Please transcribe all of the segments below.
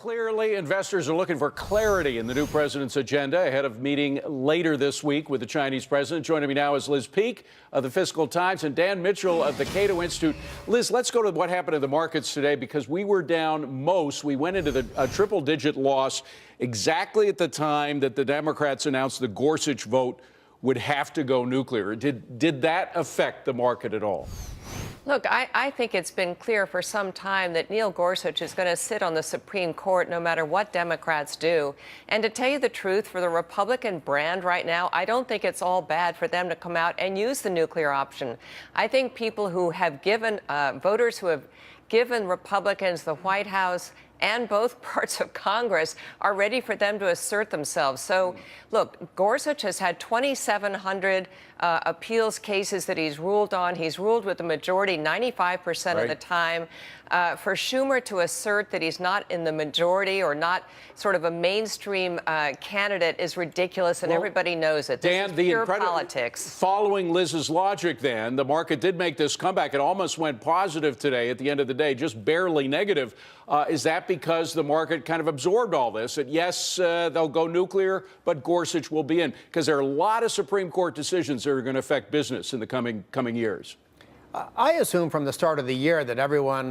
Clearly, investors are looking for clarity in the new president's agenda ahead of meeting later this week with the Chinese president. Joining me now is Liz Peek of the Fiscal Times and Dan Mitchell of the Cato Institute. Liz, let's go to what happened in the markets today because we were down most. We went into a triple-digit loss exactly at the time that the Democrats announced the Gorsuch vote would have to go nuclear. Did that affect the market at all? Look, I think it's been clear for some time that Neil Gorsuch is going to sit on the Supreme Court no matter what Democrats do. And to tell you the truth, for the Republican brand right now, I don't think it's all bad for them to come out and use the nuclear option. I think people who have given, voters who have given Republicans the White House and both parts of Congress are ready for them to assert themselves. So, look, Gorsuch has had 2,700 appeals cases that he's ruled on. He's ruled with the majority 95% of the time. For Schumer to assert that he's not in the majority or not sort of a mainstream candidate is ridiculous, and everybody knows it. This is pure politics. Following Liz's logic, then, the market did make this comeback. It almost went positive today at the end of the day, just barely negative. Is that because the market kind of absorbed all this? That yes, they'll go nuclear, but Gorsuch will be in? Because there are a lot of Supreme Court decisions that are going to affect business in the coming years. I assume from the start of the year that everyone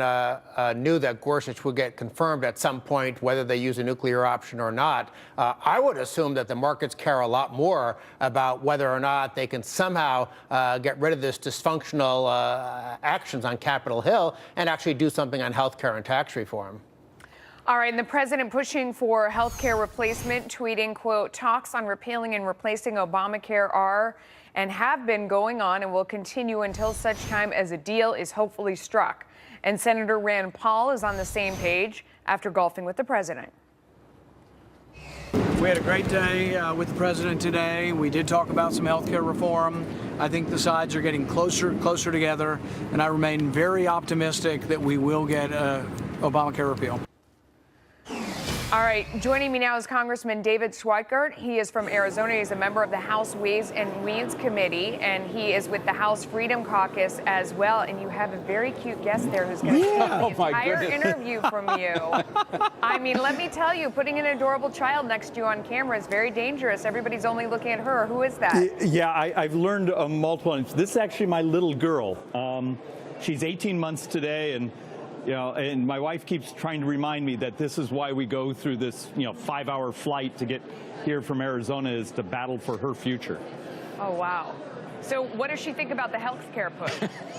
knew that Gorsuch would get confirmed at some point, whether they use a nuclear option or not. I would assume that the markets care a lot more about whether or not they can somehow get rid of this dysfunctional actions on Capitol Hill and actually do something on health care and tax reform. All right, and the president pushing for health care replacement, tweeting, quote, talks on repealing and replacing Obamacare are and have been going on and will continue until such time as a deal is hopefully struck. And Senator Rand Paul is on the same page after golfing with the president. We had a great day with the president today. We did talk about some health care reform. I think the sides are getting closer together, and I remain very optimistic that we will get Obamacare repeal. All right, joining me now is Congressman David Schweikert. He is from Arizona. He's a member of the House Ways and Means Committee, and he is with the House Freedom Caucus as well. And you have a very cute guest there who's going to take the entire interview from you. I mean, let me tell you, putting an adorable child next to you on camera is very dangerous. Everybody's only looking at her. Who is that? Yeah, I've learned multiple. This is actually my little girl. She's 18 months today, and and my wife keeps trying to remind me that this is why we go through this, 5-hour flight to get here from Arizona, is to battle for her future. Oh, wow. So what does she think about the health care push?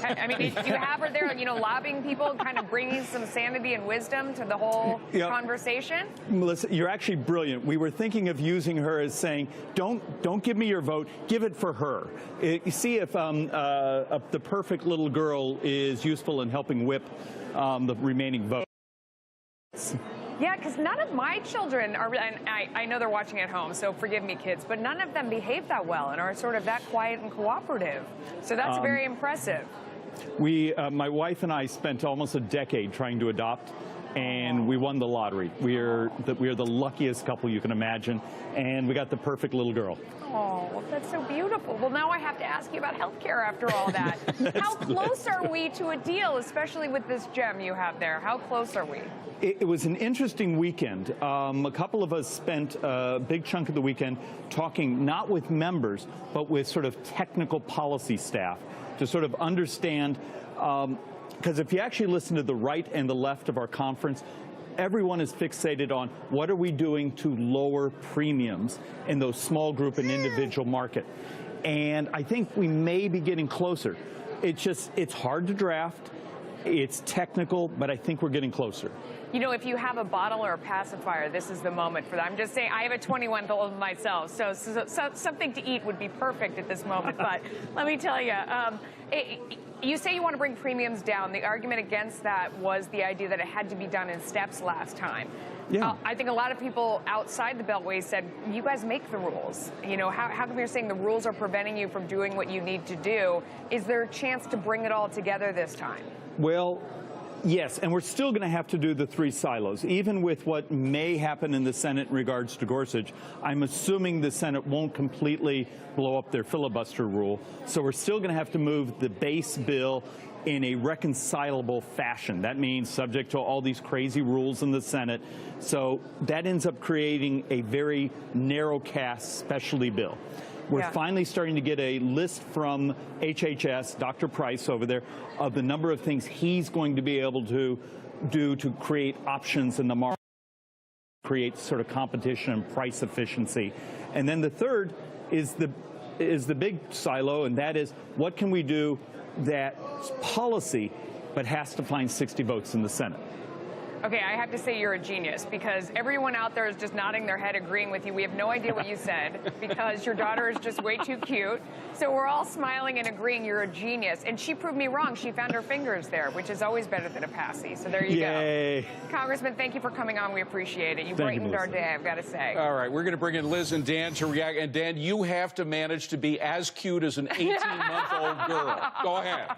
I mean, do you have her there, lobbying people, kind of bringing some sanity and wisdom to the whole conversation? Melissa, you're actually brilliant. We were thinking of using her as saying, don't give me your vote, give it for her. See if the perfect little girl is useful in helping whip the remaining votes. Yeah, because none of my children are, and I know they're watching at home, so forgive me, kids, but none of them behave that well and are sort of that quiet and cooperative. So that's very impressive. My wife and I spent almost a decade trying to adopt, and we won the lottery. We are the luckiest couple you can imagine, and we got the perfect little girl. Oh, that's so beautiful. Well, now I have to ask you about health care after all that. How close are we to a deal, especially with this gem you have there? How close are we? It was an interesting weekend. A couple of us spent a big chunk of the weekend talking not with members, but with sort of technical policy staff to sort of understand, because if you actually listen to the right and the left of our conference, everyone is fixated on what are we doing to lower premiums in those small group and individual market. And I think we may be getting closer. It's hard to draft. It's technical, but I think we're getting closer. If you have a bottle or a pacifier, this is the moment for that. I'm just saying, I have a 21-year-old myself, so something to eat would be perfect at this moment. But let me tell you, you say you want to bring premiums down. The argument against that was the idea that it had to be done in steps last time. Yeah. I think a lot of people outside the Beltway said, you guys make the rules. How come you're saying the rules are preventing you from doing what you need to do? Is there a chance to bring it all together this time? Well, yes, and we're still going to have to do the 3 silos. Even with what may happen in the Senate in regards to Gorsuch, I'm assuming the Senate won't completely blow up their filibuster rule. So we're still going to have to move the base bill in a reconcilable fashion. That means subject to all these crazy rules in the Senate. So that ends up creating a very narrow cast specialty bill. We're finally starting to get a list from HHS, Dr. Price over there, of the number of things he's going to be able to do to create options in the market, create sort of competition and price efficiency. And then the third is the big silo, and that is what can we do that's policy but has to find 60 votes in the Senate. Okay, I have to say you're a genius, because everyone out there is just nodding their head agreeing with you. We have no idea what you said because your daughter is just way too cute. So we're all smiling and agreeing you're a genius. And she proved me wrong. She found her fingers there, which is always better than a passy. So there you go. Congressman, thank you for coming on. We appreciate it. You brightened our day, I've got to say. All right, we're going to bring in Liz and Dan to react. And Dan, you have to manage to be as cute as an 18-month-old girl. Go ahead.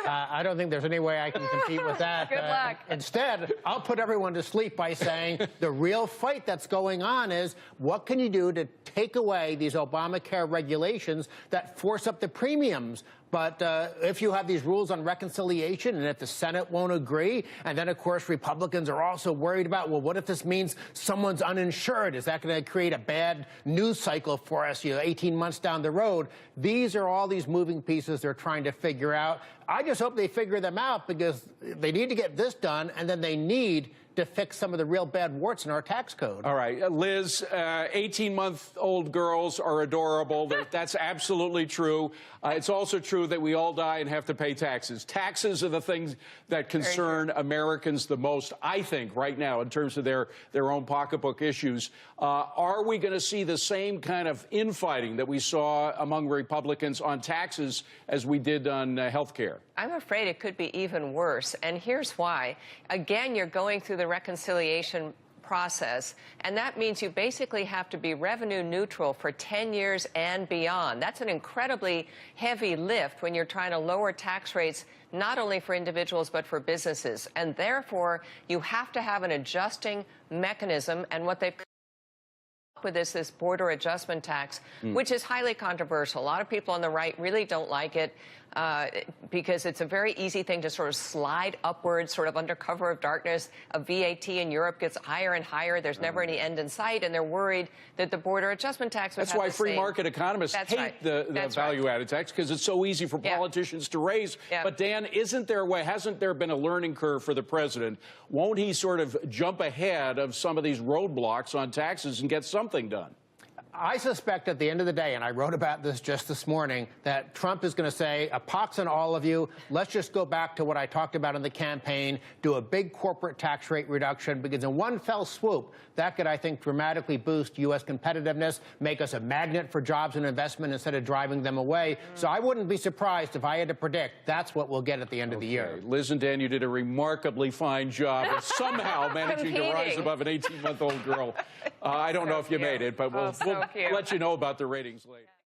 I don't think there's any way I can compete with that. Good luck. Instead, I'll put everyone to sleep by saying the real fight that's going on is what can you do to take away these Obamacare regulations that force up the premiums? But if you have these rules on reconciliation and if the Senate won't agree, and then, of course, Republicans are also worried about, well, what if this means someone's uninsured? Is that going to create a bad news cycle for us, 18 months down the road? These are all these moving pieces they're trying to figure out. I just hope they figure them out, because they need to get this done, and then they need to fix some of the real bad warts in our tax code. All right, Liz, 18-month-old girls are adorable. That's absolutely true. It's also true that we all die and have to pay taxes. Taxes are the things that concern Americans the most, I think, right now, in terms of their own pocketbook issues. Are we going to see the same kind of infighting that we saw among Republicans on taxes as we did on health care? I'm afraid it could be even worse, and here's why. Again, you're going through the reconciliation process, and that means you basically have to be revenue neutral for 10 years and beyond. That's an incredibly heavy lift when you're trying to lower tax rates, not only for individuals but for businesses. And therefore, you have to have an adjusting mechanism, and what they've with this border adjustment tax, which is highly controversial. A lot of people on the right really don't like it because it's a very easy thing to sort of slide upwards, sort of under cover of darkness. A VAT in Europe gets higher and higher. There's never any end in sight, and they're worried that the border adjustment tax would That's have why the free same. market economists hate the value-added tax, because it's so easy for politicians to raise. But Dan, hasn't there been a learning curve for the president? Won't he sort of jump ahead of some of these roadblocks on taxes and get something done? I suspect at the end of the day, and I wrote about this just this morning, that Trump is going to say, a pox on all of you. Let's just go back to what I talked about in the campaign, do a big corporate tax rate reduction, because in one fell swoop, that could, I think, dramatically boost U.S. competitiveness, make us a magnet for jobs and investment instead of driving them away. So I wouldn't be surprised if I had to predict that's what we'll get at the end of the year. Liz and Dan, you did a remarkably fine job of somehow managing to rise above an 18-month-old girl. I don't know if you made it, but we'll let you know about the ratings later.